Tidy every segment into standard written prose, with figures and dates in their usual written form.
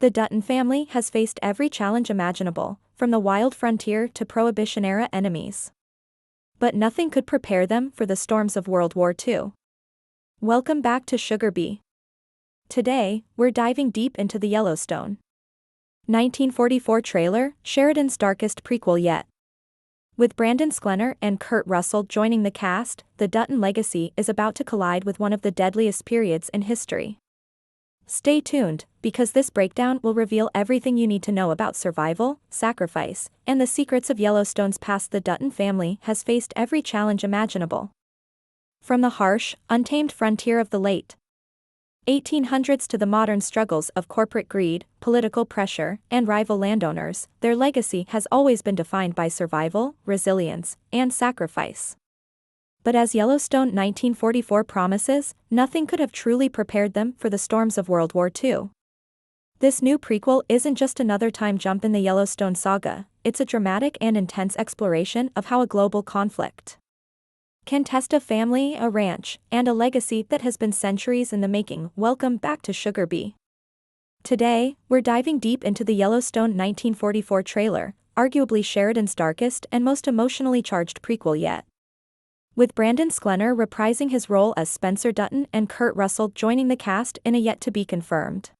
The Dutton family has faced every challenge imaginable, from the wild frontier to Prohibition-era enemies. But nothing could prepare them for the storms of World War II. Welcome back to Sugar Bee. Today, we're diving deep into the Yellowstone 1944 trailer, Sheridan's darkest prequel yet. With Brandon Sklenar and Kurt Rusel joining the cast, the Dutton legacy is about to collide with one of the deadliest periods in history. Stay tuned, because this breakdown will reveal everything you need to know about survival, sacrifice, and the secrets of Yellowstone's past. The Dutton family has faced every challenge imaginable. From the harsh, untamed frontier of the late 1800s to the modern struggles of corporate greed, political pressure, and rival landowners, their legacy has always been defined by survival, resilience, and sacrifice. But as Yellowstone 1944 promises, nothing could have truly prepared them for the storms of World War II. This new prequel isn't just another time jump in the Yellowstone saga, it's a dramatic and intense exploration of how a global conflict can test a family, a ranch, and a legacy that has been centuries in the making. Welcome back to Sugar Bee. Today, we're diving deep into the Yellowstone 1944 trailer, arguably Sheridan's darkest and most emotionally charged prequel yet. With Brandon Sklenar reprising his role as Spencer Dutton and Kurt Rusel joining the cast in a yet-to-be-confirmed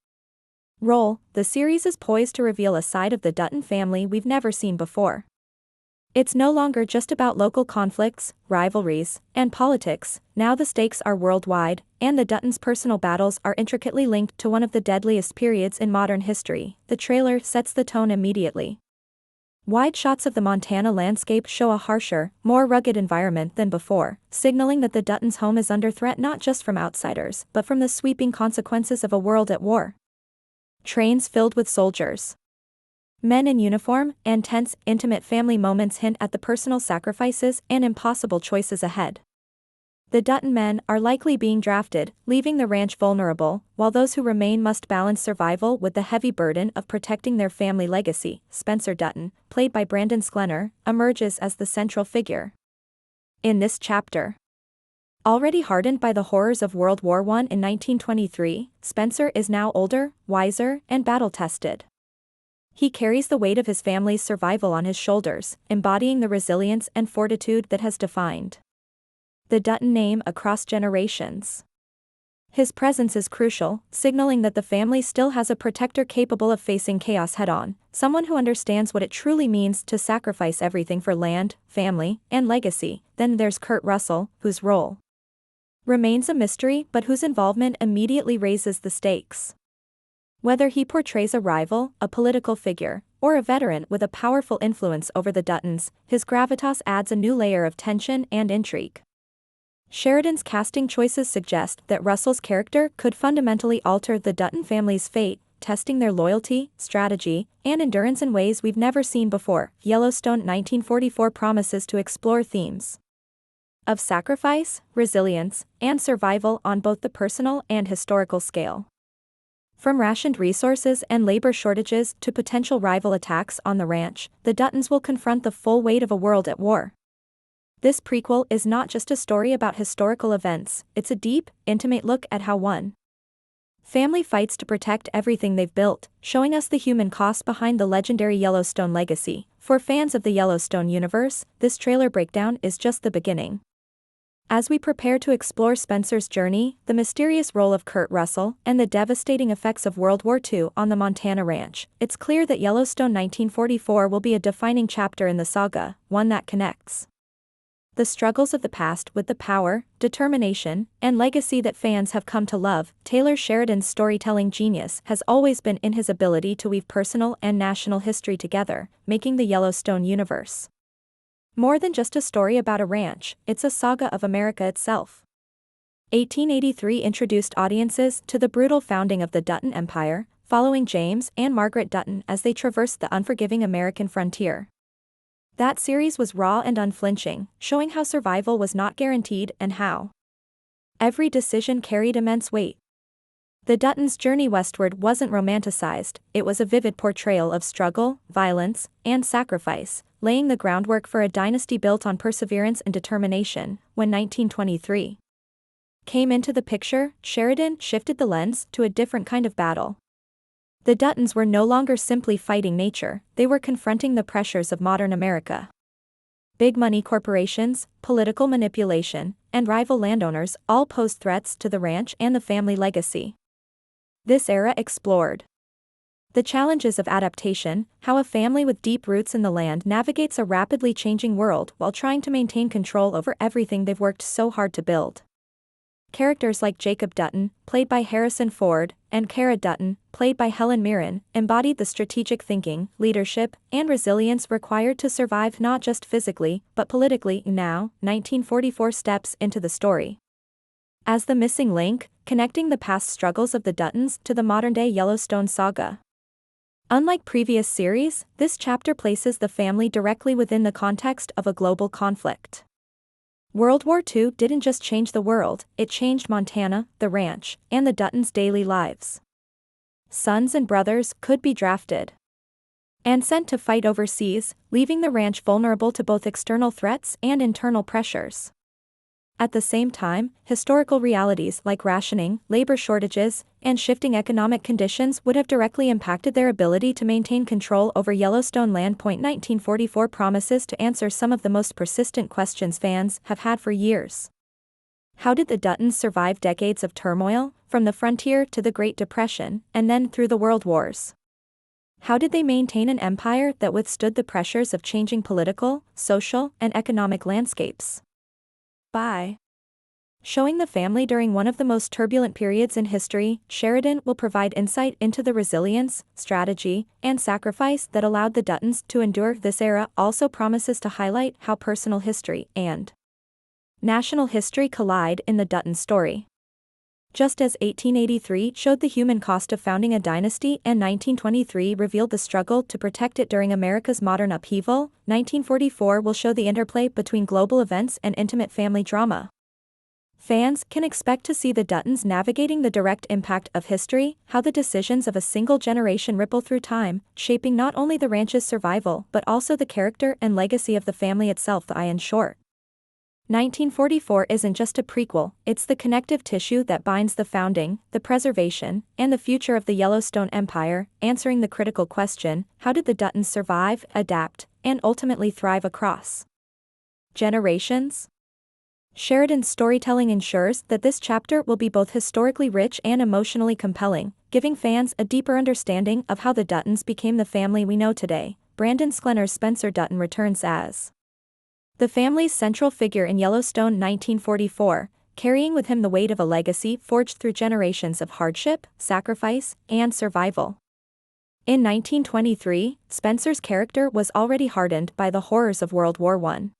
role, the series is poised to reveal a side of the Dutton family we've never seen before. It's no longer just about local conflicts, rivalries, and politics. Now the stakes are worldwide, and the Duttons' personal battles are intricately linked to one of the deadliest periods in modern history. The trailer sets the tone immediately. Wide shots of the Montana landscape show a harsher, more rugged environment than before, signaling that the Duttons' home is under threat not just from outsiders, but from the sweeping consequences of a world at war. Trains filled with soldiers, men in uniform, and tense, intimate family moments hint at the personal sacrifices and impossible choices ahead. The Dutton men are likely being drafted, leaving the ranch vulnerable, while those who remain must balance survival with the heavy burden of protecting their family legacy. Spencer Dutton, played by Brandon Sklenar, emerges as the central figure in this chapter. Already hardened by the horrors of World War I in 1923, Spencer is now older, wiser, and battle-tested. He carries the weight of his family's survival on his shoulders, embodying the resilience and fortitude that has defined the Dutton name across generations. His presence is crucial, signaling that the family still has a protector capable of facing chaos head-on, someone who understands what it truly means to sacrifice everything for land, family, and legacy. Then there's Kurt Rusel, whose role remains a mystery but whose involvement immediately raises the stakes. Whether he portrays a rival, a political figure, or a veteran with a powerful influence over the Duttons, his gravitas adds a new layer of tension and intrigue. Sheridan's casting choices suggest that Rusel's character could fundamentally alter the Dutton family's fate, testing their loyalty, strategy, and endurance in ways we've never seen before. Yellowstone 1944 promises to explore themes of sacrifice, resilience, and survival on both the personal and historical scale. From rationed resources and labor shortages to potential rival attacks on the ranch, the Duttons will confront the full weight of a world at war. This prequel is not just a story about historical events, it's a deep, intimate look at how one family fights to protect everything they've built, showing us the human cost behind the legendary Yellowstone legacy. For fans of the Yellowstone universe, this trailer breakdown is just the beginning. As we prepare to explore Spencer's journey, the mysterious role of Kurt Rusel, and the devastating effects of World War II on the Montana ranch, it's clear that Yellowstone 1944 will be a defining chapter in the saga, one that connects the struggles of the past with the power, determination, and legacy that fans have come to love. Taylor Sheridan's storytelling genius has always been in his ability to weave personal and national history together, making the Yellowstone universe more than just a story about a ranch, it's a saga of America itself. 1883 introduced audiences to the brutal founding of the Dutton Empire, following James and Margaret Dutton as they traversed the unforgiving American frontier. That series was raw and unflinching, showing how survival was not guaranteed and how every decision carried immense weight. The Duttons' journey westward wasn't romanticized, it was a vivid portrayal of struggle, violence, and sacrifice, laying the groundwork for a dynasty built on perseverance and determination. When 1923 came into the picture, Sheridan shifted the lens to a different kind of battle. The Duttons were no longer simply fighting nature, they were confronting the pressures of modern America. Big money corporations, political manipulation, and rival landowners all posed threats to the ranch and the family legacy. This era explored the challenges of adaptation, how a family with deep roots in the land navigates a rapidly changing world while trying to maintain control over everything they've worked so hard to build. Characters like Jacob Dutton, played by Harrison Ford, and Cara Dutton, played by Helen Mirren, embodied the strategic thinking, leadership, and resilience required to survive not just physically, but politically. Now, 1944 steps into the story as the missing link, connecting the past struggles of the Duttons to the modern-day Yellowstone saga. Unlike previous series, this chapter places the family directly within the context of a global conflict. World War II didn't just change the world, it changed Montana, the ranch, and the Duttons' daily lives. Sons and brothers could be drafted and sent to fight overseas, leaving the ranch vulnerable to both external threats and internal pressures. At the same time, historical realities like rationing, labor shortages, and shifting economic conditions would have directly impacted their ability to maintain control over Yellowstone land. 1944 promises to answer some of the most persistent questions fans have had for years. How did the Duttons survive decades of turmoil, from the frontier to the Great Depression, and then through the World Wars? How did they maintain an empire that withstood the pressures of changing political, social, and economic landscapes? By showing the family during one of the most turbulent periods in history, Sheridan will provide insight into the resilience, strategy, and sacrifice that allowed the Duttons to endure. This era also promises to highlight how personal history and national history collide in the Dutton story. Just as 1883 showed the human cost of founding a dynasty and 1923 revealed the struggle to protect it during America's modern upheaval, 1944 will show the interplay between global events and intimate family drama. Fans can expect to see the Duttons navigating the direct impact of history, how the decisions of a single generation ripple through time, shaping not only the ranch's survival but also the character and legacy of the family itself. In short, 1944 isn't just a prequel, it's the connective tissue that binds the founding, the preservation, and the future of the Yellowstone Empire, answering the critical question, how did the Duttons survive, adapt, and ultimately thrive across generations? Sheridan's storytelling ensures that this chapter will be both historically rich and emotionally compelling, giving fans a deeper understanding of how the Duttons became the family we know today. Brandon Sklenar's Spencer Dutton returns as the family's central figure in Yellowstone 1944, carrying with him the weight of a legacy forged through generations of hardship, sacrifice, and survival. In 1923, Spencer's character was already hardened by the horrors of World War I.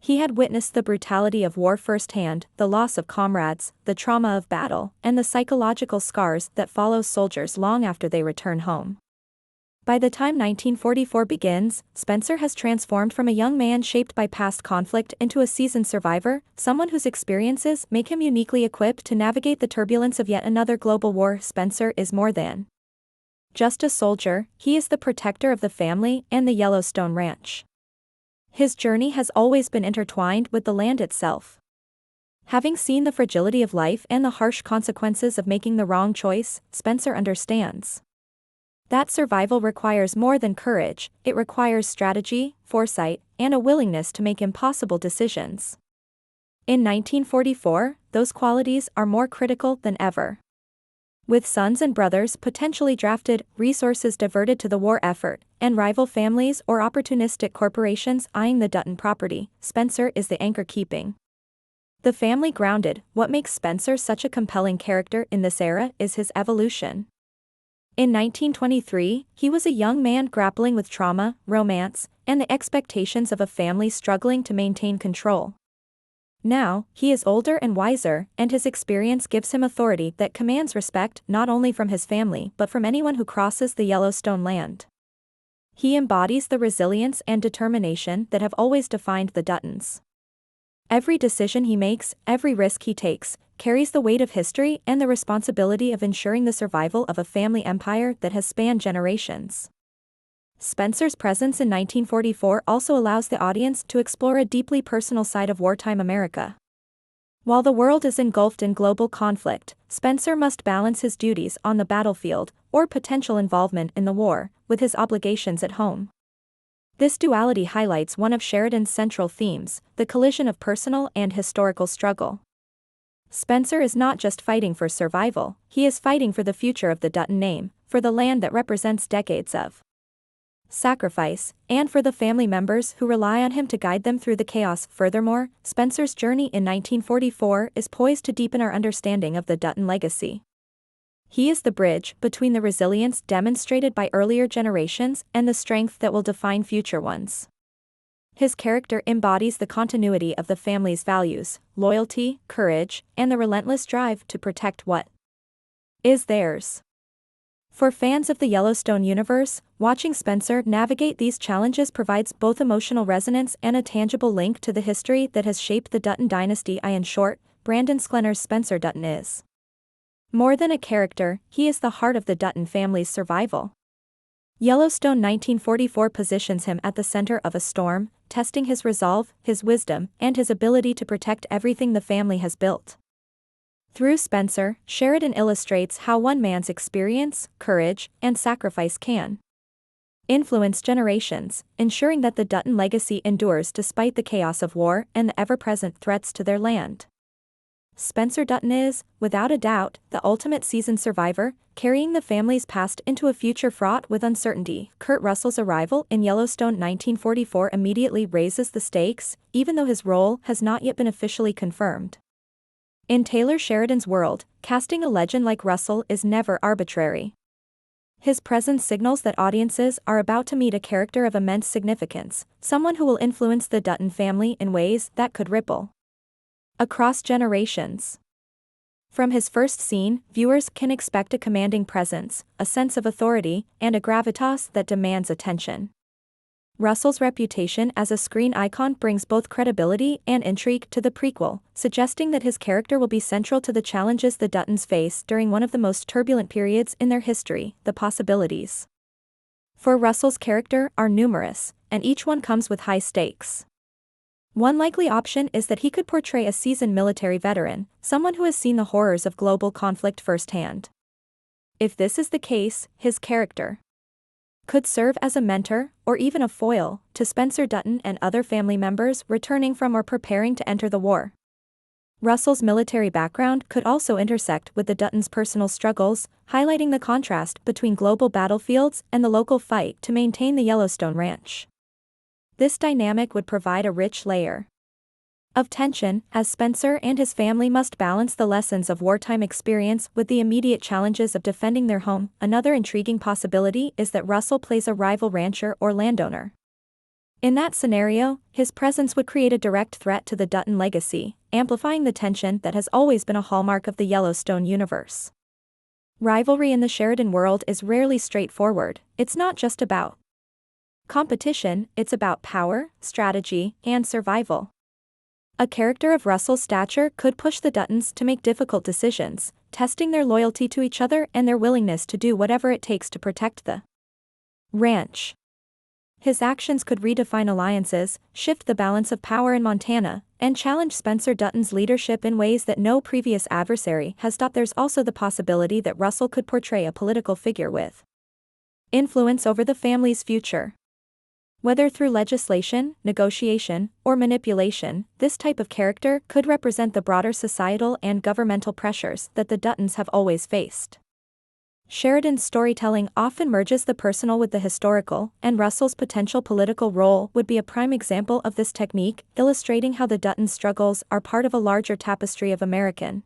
He had witnessed the brutality of war firsthand, the loss of comrades, the trauma of battle, and the psychological scars that follow soldiers long after they return home. By the time 1944 begins, Spencer has transformed from a young man shaped by past conflict into a seasoned survivor, someone whose experiences make him uniquely equipped to navigate the turbulence of yet another global war. Spencer is more than just a soldier, he is the protector of the family and the Yellowstone Ranch. His journey has always been intertwined with the land itself. Having seen the fragility of life and the harsh consequences of making the wrong choice, Spencer understands that survival requires more than courage, it requires strategy, foresight, and a willingness to make impossible decisions. In 1944, those qualities are more critical than ever. With sons and brothers potentially drafted, resources diverted to the war effort, and rival families or opportunistic corporations eyeing the Dutton property, Spencer is the anchor keeping the family grounded. What makes Spencer such a compelling character in this era is his evolution. In 1923, he was a young man grappling with trauma, romance, and the expectations of a family struggling to maintain control. Now, he is older and wiser, and his experience gives him authority that commands respect not only from his family but from anyone who crosses the Yellowstone land. He embodies the resilience and determination that have always defined the Duttons. Every decision he makes, every risk he takes, carries the weight of history and the responsibility of ensuring the survival of a family empire that has spanned generations. Spencer's presence in 1944 also allows the audience to explore a deeply personal side of wartime America. While the world is engulfed in global conflict, Spencer must balance his duties on the battlefield, or potential involvement in the war, with his obligations at home. This duality highlights one of Sheridan's central themes, the collision of personal and historical struggle. Spencer is not just fighting for survival, he is fighting for the future of the Dutton name, for the land that represents decades of sacrifice, and for the family members who rely on him to guide them through the chaos. Furthermore, Spencer's journey in 1944 is poised to deepen our understanding of the Dutton legacy. He is the bridge between the resilience demonstrated by earlier generations and the strength that will define future ones. His character embodies the continuity of the family's values, loyalty, courage, and the relentless drive to protect what is theirs. For fans of the Yellowstone universe, watching Spencer navigate these challenges provides both emotional resonance and a tangible link to the history that has shaped the Dutton dynasty. In short, Brandon Sklenar's Spencer Dutton is more than a character, he is the heart of the Dutton family's survival. Yellowstone 1944 positions him at the center of a storm, testing his resolve, his wisdom, and his ability to protect everything the family has built. Through Spencer, Sheridan illustrates how one man's experience, courage, and sacrifice can influence generations, ensuring that the Dutton legacy endures despite the chaos of war and the ever-present threats to their land. Spencer Dutton is, without a doubt, the ultimate seasoned survivor, carrying the family's past into a future fraught with uncertainty. Kurt Russell's arrival in Yellowstone 1944 immediately raises the stakes, even though his role has not yet been officially confirmed. In Taylor Sheridan's world, casting a legend like Rusel is never arbitrary. His presence signals that audiences are about to meet a character of immense significance, someone who will influence the Dutton family in ways that could ripple across generations. From his first scene, viewers can expect a commanding presence, a sense of authority, and a gravitas that demands attention. Russel's reputation as a screen icon brings both credibility and intrigue to the prequel, suggesting that his character will be central to the challenges the Duttons face during one of the most turbulent periods in their history. The possibilities for Russel's character are numerous, and each one comes with high stakes. One likely option is that he could portray a seasoned military veteran, someone who has seen the horrors of global conflict firsthand. If this is the case, his character could serve as a mentor, or even a foil, to Spencer Dutton and other family members returning from or preparing to enter the war. Russel's military background could also intersect with the Duttons' personal struggles, highlighting the contrast between global battlefields and the local fight to maintain the Yellowstone Ranch. This dynamic would provide a rich layer of tension, as Spencer and his family must balance the lessons of wartime experience with the immediate challenges of defending their home. Another intriguing possibility is that Rusel plays a rival rancher or landowner. In that scenario, his presence would create a direct threat to the Dutton legacy, amplifying the tension that has always been a hallmark of the Yellowstone universe. Rivalry in the Sheridan world is rarely straightforward. It's not just about competition, it's about power, strategy, and survival. A character of Russel's stature could push the Duttons to make difficult decisions, testing their loyalty to each other and their willingness to do whatever it takes to protect the ranch. His actions could redefine alliances, shift the balance of power in Montana, and challenge Spencer Dutton's leadership in ways that no previous adversary has stopped. There's also the possibility that Rusel could portray a political figure with influence over the family's future. Whether through legislation, negotiation, or manipulation, this type of character could represent the broader societal and governmental pressures that the Duttons have always faced. Sheridan's storytelling often merges the personal with the historical, and Russel's potential political role would be a prime example of this technique, illustrating how the Duttons' struggles are part of a larger tapestry of American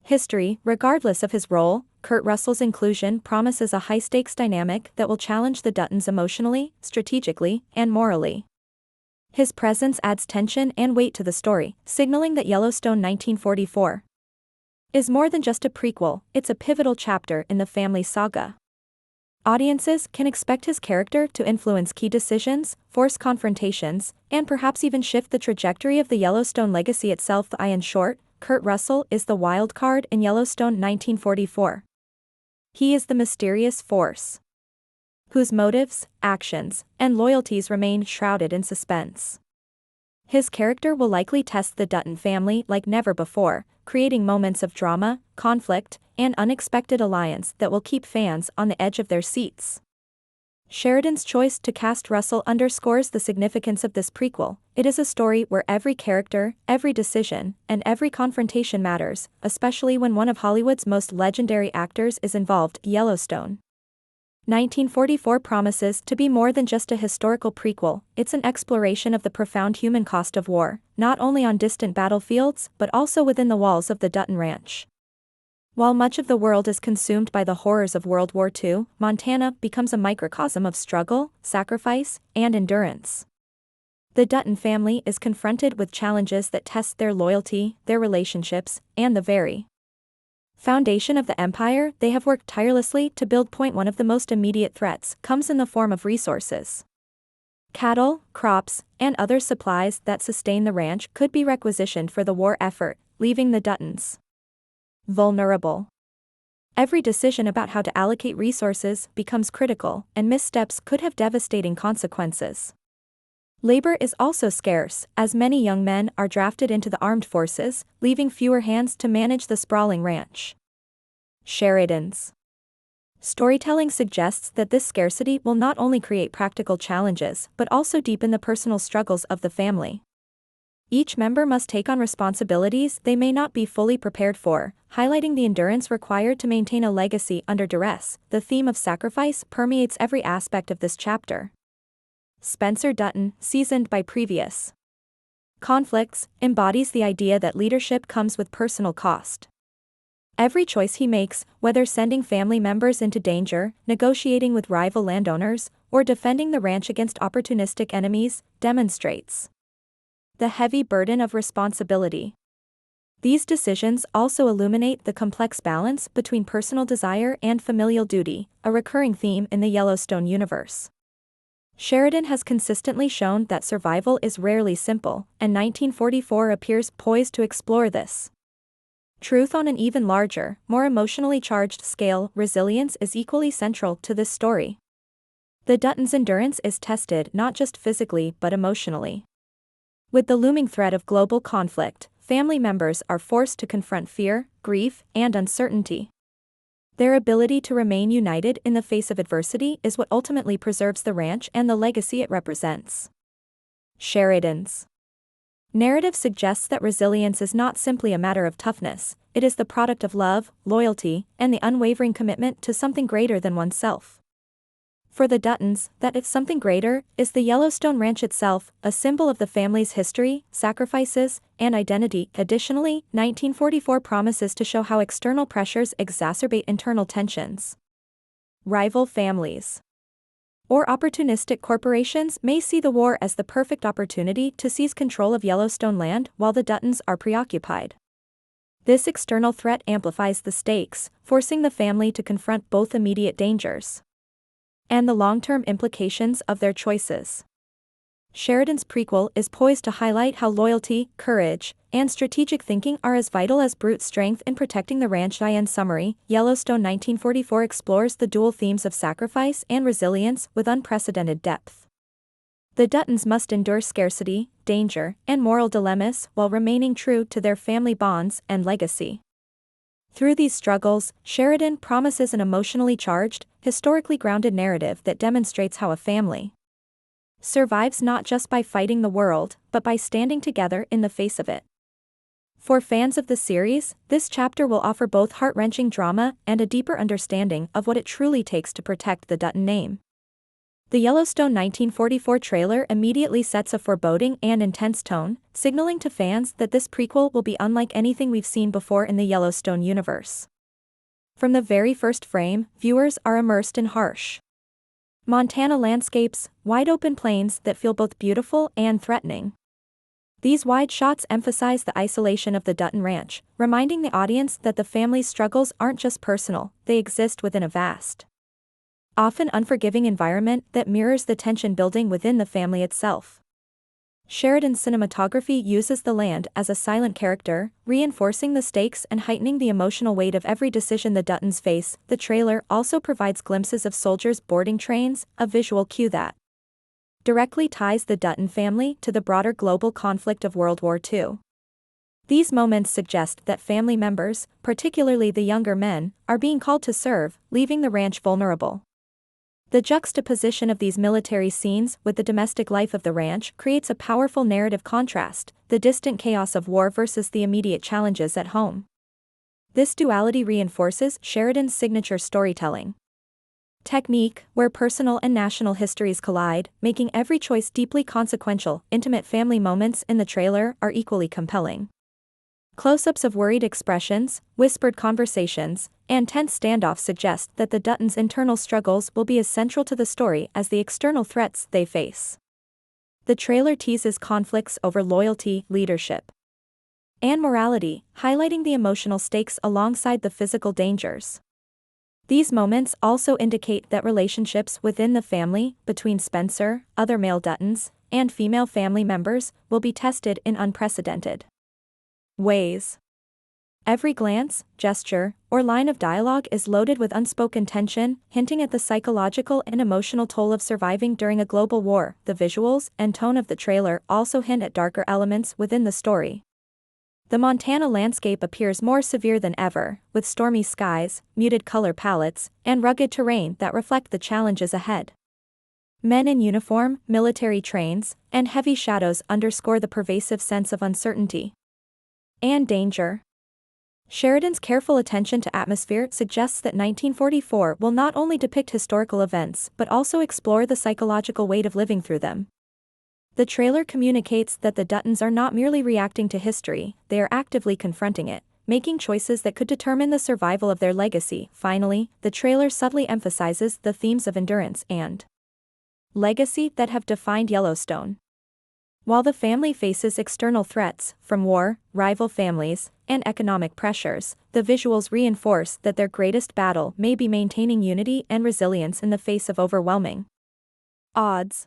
history. Regardless of his role, Kurt Russell's inclusion promises a high-stakes dynamic that will challenge the Duttons emotionally, strategically, and morally. His presence adds tension and weight to the story, signaling that Yellowstone 1944 is more than just a prequel, it's a pivotal chapter in the family saga. Audiences can expect his character to influence key decisions, force confrontations, and perhaps even shift the trajectory of the Yellowstone legacy itself. In short, Kurt Russell is the wild card in Yellowstone 1944. He is the mysterious force whose motives, actions, and loyalties remain shrouded in suspense. His character will likely test the Dutton family like never before, creating moments of drama, conflict, and unexpected alliance that will keep fans on the edge of their seats. Sheridan's choice to cast Rusel underscores the significance of this prequel. It is a story where every character, every decision, and every confrontation matters, especially when one of Hollywood's most legendary actors is involved. Yellowstone 1944 promises to be more than just a historical prequel. It's an exploration of the profound human cost of war, not only on distant battlefields but also within the walls of the Dutton Ranch. While much of the world is consumed by the horrors of World War II, Montana becomes a microcosm of struggle, sacrifice, and endurance. The Dutton family is confronted with challenges that test their loyalty, their relationships, and the very foundation of the empire they have worked tirelessly to build. One of the most immediate threats comes in the form of resources. Cattle, crops, and other supplies that sustain the ranch could be requisitioned for the war effort, leaving the Duttons vulnerable. Every decision about how to allocate resources becomes critical, and missteps could have devastating consequences. Labor is also scarce, as many young men are drafted into the armed forces, leaving fewer hands to manage the sprawling ranch. Sheridan's storytelling suggests that this scarcity will not only create practical challenges but also deepen the personal struggles of the family. Each member must take on responsibilities they may not be fully prepared for, highlighting the endurance required to maintain a legacy under duress. The theme of sacrifice permeates every aspect of this chapter. Spencer Dutton, seasoned by previous conflicts, embodies the idea that leadership comes with personal cost. Every choice he makes, whether sending family members into danger, negotiating with rival landowners, or defending the ranch against opportunistic enemies, demonstrates the heavy burden of responsibility. These decisions also illuminate the complex balance between personal desire and familial duty, a recurring theme in the Yellowstone universe. Sheridan has consistently shown that survival is rarely simple, and 1944 appears poised to explore this truth on an even larger, more emotionally charged scale. Resilience is equally central to this story. The Duttons' endurance is tested not just physically but emotionally. With the looming threat of global conflict, family members are forced to confront fear, grief, and uncertainty. Their ability to remain united in the face of adversity is what ultimately preserves the ranch and the legacy it represents. Sheridan's narrative suggests that resilience is not simply a matter of toughness, it is the product of love, loyalty, and the unwavering commitment to something greater than oneself. For the Duttons, that it's something greater is the Yellowstone Ranch itself, a symbol of the family's history, sacrifices, and identity. Additionally, 1944 promises to show how external pressures exacerbate internal tensions. Rival families or opportunistic corporations may see the war as the perfect opportunity to seize control of Yellowstone land while the Duttons are preoccupied. This external threat amplifies the stakes, forcing the family to confront both immediate dangers and the long-term implications of their choices. Sheridan's prequel is poised to highlight how loyalty, courage, and strategic thinking are as vital as brute strength in protecting the ranch. In summary, Yellowstone 1944 explores the dual themes of sacrifice and resilience with unprecedented depth. The Duttons must endure scarcity, danger, and moral dilemmas while remaining true to their family bonds and legacy. Through these struggles, Sheridan promises an emotionally charged, historically grounded narrative that demonstrates how a family survives not just by fighting the world, but by standing together in the face of it. For fans of the series, this chapter will offer both heart-wrenching drama and a deeper understanding of what it truly takes to protect the Dutton name. The Yellowstone 1944 trailer immediately sets a foreboding and intense tone, signaling to fans that this prequel will be unlike anything we've seen before in the Yellowstone universe. From the very first frame, viewers are immersed in harsh Montana landscapes, wide-open plains that feel both beautiful and threatening. These wide shots emphasize the isolation of the Dutton Ranch, reminding the audience that the family's struggles aren't just personal, they exist within a vast, often unforgiving environment that mirrors the tension building within the family itself. Sheridan's cinematography uses the land as a silent character, reinforcing the stakes and heightening the emotional weight of every decision the Duttons face. The trailer also provides glimpses of soldiers boarding trains, a visual cue that directly ties the Dutton family to the broader global conflict of World War II. These moments suggest that family members, particularly the younger men, are being called to serve, leaving the ranch vulnerable. The juxtaposition of these military scenes with the domestic life of the ranch creates a powerful narrative contrast, the distant chaos of war versus the immediate challenges at home. This duality reinforces Sheridan's signature storytelling technique, where personal and national histories collide, making every choice deeply consequential. Intimate family moments in the trailer are equally compelling. Close-ups of worried expressions, whispered conversations, and tense standoffs suggest that the Duttons' internal struggles will be as central to the story as the external threats they face. The trailer teases conflicts over loyalty, leadership, and morality, highlighting the emotional stakes alongside the physical dangers. These moments also indicate that relationships within the family, between Spencer, other male Duttons, and female family members, will be tested in unprecedented ways. Every glance, gesture, or line of dialogue is loaded with unspoken tension, hinting at the psychological and emotional toll of surviving during a global war. The visuals and tone of the trailer also hint at darker elements within the story. The Montana landscape appears more severe than ever, with stormy skies, muted color palettes, and rugged terrain that reflect the challenges ahead. Men in uniform, military trains, and heavy shadows underscore the pervasive sense of uncertainty and danger. Sheridan's careful attention to atmosphere suggests that 1944 will not only depict historical events but also explore the psychological weight of living through them. The trailer communicates that the Duttons are not merely reacting to history, they are actively confronting it, making choices that could determine the survival of their legacy. Finally, the trailer subtly emphasizes the themes of endurance and legacy that have defined Yellowstone. While the family faces external threats, from war, rival families, and economic pressures, the visuals reinforce that their greatest battle may be maintaining unity and resilience in the face of overwhelming odds.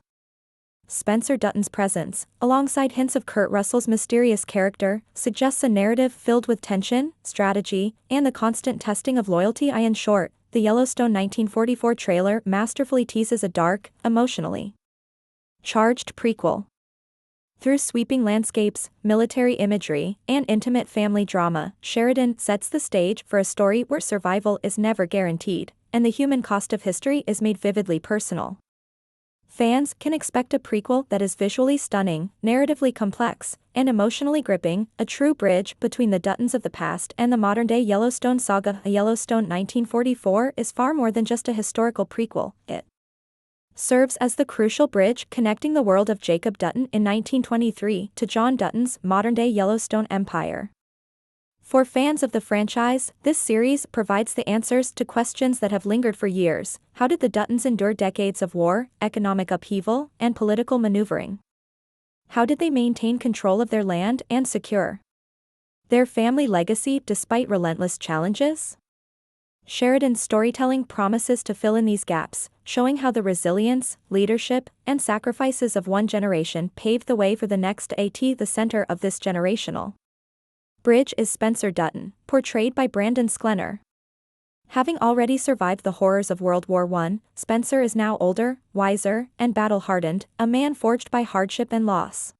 Spencer Dutton's presence, alongside hints of Kurt Russell's mysterious character, suggests a narrative filled with tension, strategy, and the constant testing of loyalty. In short, the Yellowstone 1944 trailer masterfully teases a dark, emotionally charged prequel. Through sweeping landscapes, military imagery, and intimate family drama, Sheridan sets the stage for a story where survival is never guaranteed, and the human cost of history is made vividly personal. Fans can expect a prequel that is visually stunning, narratively complex, and emotionally gripping, a true bridge between the Duttons of the past and the modern-day Yellowstone saga. Yellowstone 1944 is far more than just a historical prequel, it serves as the crucial bridge connecting the world of Jacob Dutton in 1923 to John Dutton's modern-day Yellowstone empire. For fans of the franchise, this series provides the answers to questions that have lingered for years. How did the Duttons endure decades of war, economic upheaval, and political maneuvering? How did they maintain control of their land and secure their family legacy despite relentless challenges? Sheridan's storytelling promises to fill in these gaps, showing how the resilience, leadership, and sacrifices of one generation paved the way for the next. At the center of this generational bridge is Spencer Dutton, portrayed by Sklenar. Having already survived the horrors of World War I, Spencer is now older, wiser, and battle-hardened, a man forged by hardship and loss.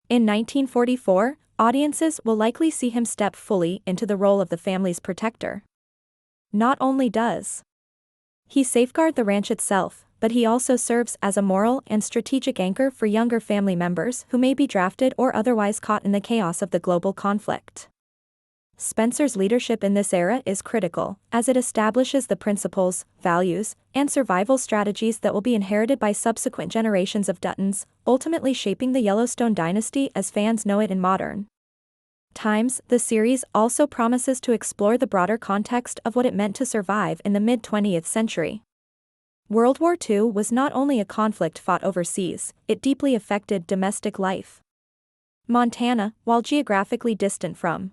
In 1944, audiences will likely see him step fully into the role of the family's protector. Not only does he safeguard the ranch itself, but he also serves as a moral and strategic anchor for younger family members who may be drafted or otherwise caught in the chaos of the global conflict. Spencer's leadership in this era is critical, as it establishes the principles, values, and survival strategies that will be inherited by subsequent generations of Duttons, ultimately shaping the Yellowstone dynasty as fans know it in modern times. The series also promises to explore the broader context of what it meant to survive in the mid-20th century. World War II was not only a conflict fought overseas, it deeply affected domestic life. Montana, while geographically distant from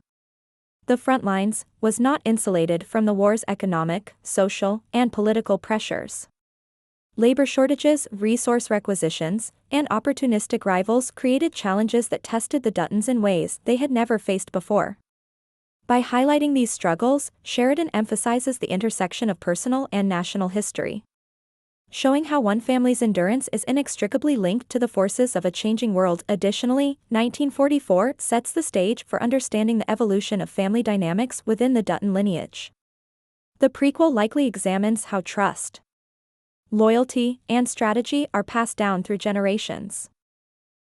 the front lines, was not insulated from the war's economic, social, and political pressures. Labor shortages, resource requisitions, and opportunistic rivals created challenges that tested the Duttons in ways they had never faced before. By highlighting these struggles, Sheridan emphasizes the intersection of personal and national history. showing how one family's endurance is inextricably linked to the forces of a changing world. Additionally, 1944 sets the stage for understanding the evolution of family dynamics within the Dutton lineage. The prequel likely examines how trust, loyalty, and strategy are passed down through generations.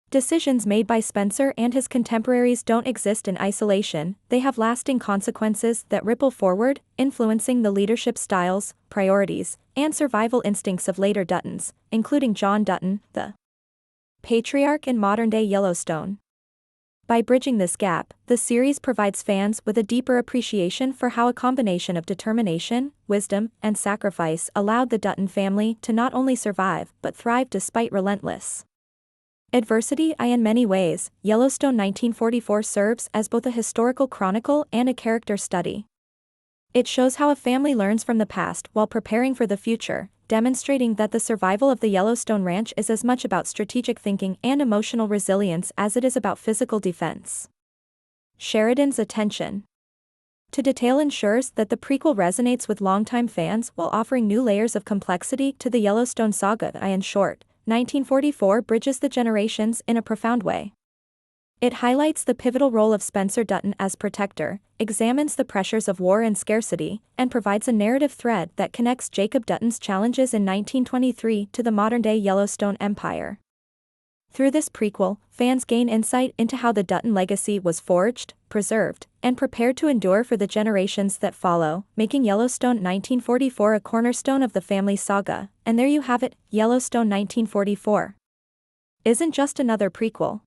Decisions made by Spencer and his contemporaries don't exist in isolation, they have lasting consequences that ripple forward, influencing the leadership styles, priorities, and survival instincts of later Duttons, including John Dutton, the patriarch in modern-day Yellowstone. By bridging this gap, the series provides fans with a deeper appreciation for how a combination of determination, wisdom, and sacrifice allowed the Dutton family to not only survive but thrive despite relentless adversity. In many ways, Yellowstone 1944 serves as both a historical chronicle and a character study. It shows how a family learns from the past while preparing for the future, demonstrating that the survival of the Yellowstone Ranch is as much about strategic thinking and emotional resilience as it is about physical defense. Sheridan's attention to detail ensures that the prequel resonates with longtime fans while offering new layers of complexity to the Yellowstone saga. In short, 1944 bridges the generations in a profound way. It highlights the pivotal role of Spencer Dutton as protector, examines the pressures of war and scarcity, and provides a narrative thread that connects Jacob Dutton's challenges in 1923 to the modern-day Yellowstone Empire. Through this prequel, fans gain insight into how the Dutton legacy was forged, preserved, and prepared to endure for the generations that follow, making Yellowstone 1944 a cornerstone of the family saga. And there you have it, Yellowstone 1944 isn't just another prequel.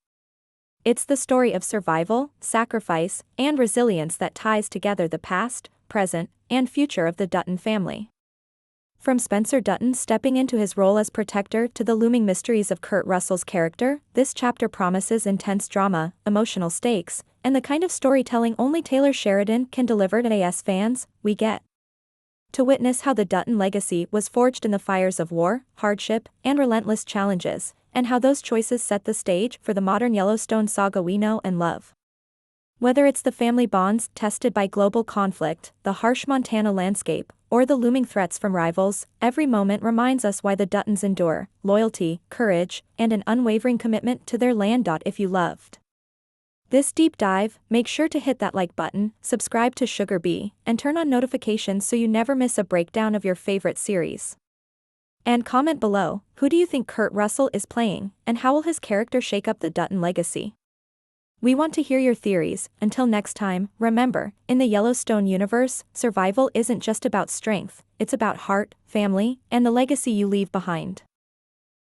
It's the story of survival, sacrifice, and resilience that ties together the past, present, and future of the Dutton family. From Spencer Dutton stepping into his role as protector to the looming mysteries of Kurt Russell's character, this chapter promises intense drama, emotional stakes, and the kind of storytelling only Taylor Sheridan can deliver. As fans, we get to witness how the Dutton legacy was forged in the fires of war, hardship, and relentless challenges, and how those choices set the stage for the modern Yellowstone saga we know and love. Whether it's the family bonds tested by global conflict, the harsh Montana landscape, or the looming threats from rivals, every moment reminds us why the Duttons endure: loyalty, courage, and an unwavering commitment to their land. If you loved this deep dive, make sure to hit that like button, subscribe to Sugar Bee, and turn on notifications so you never miss a breakdown of your favorite series. And comment below, who do you think Kurt Russell is playing, and how will his character shake up the Dutton legacy? We want to hear your theories. Until next time, remember, in the Yellowstone universe, survival isn't just about strength, it's about heart, family, and the legacy you leave behind.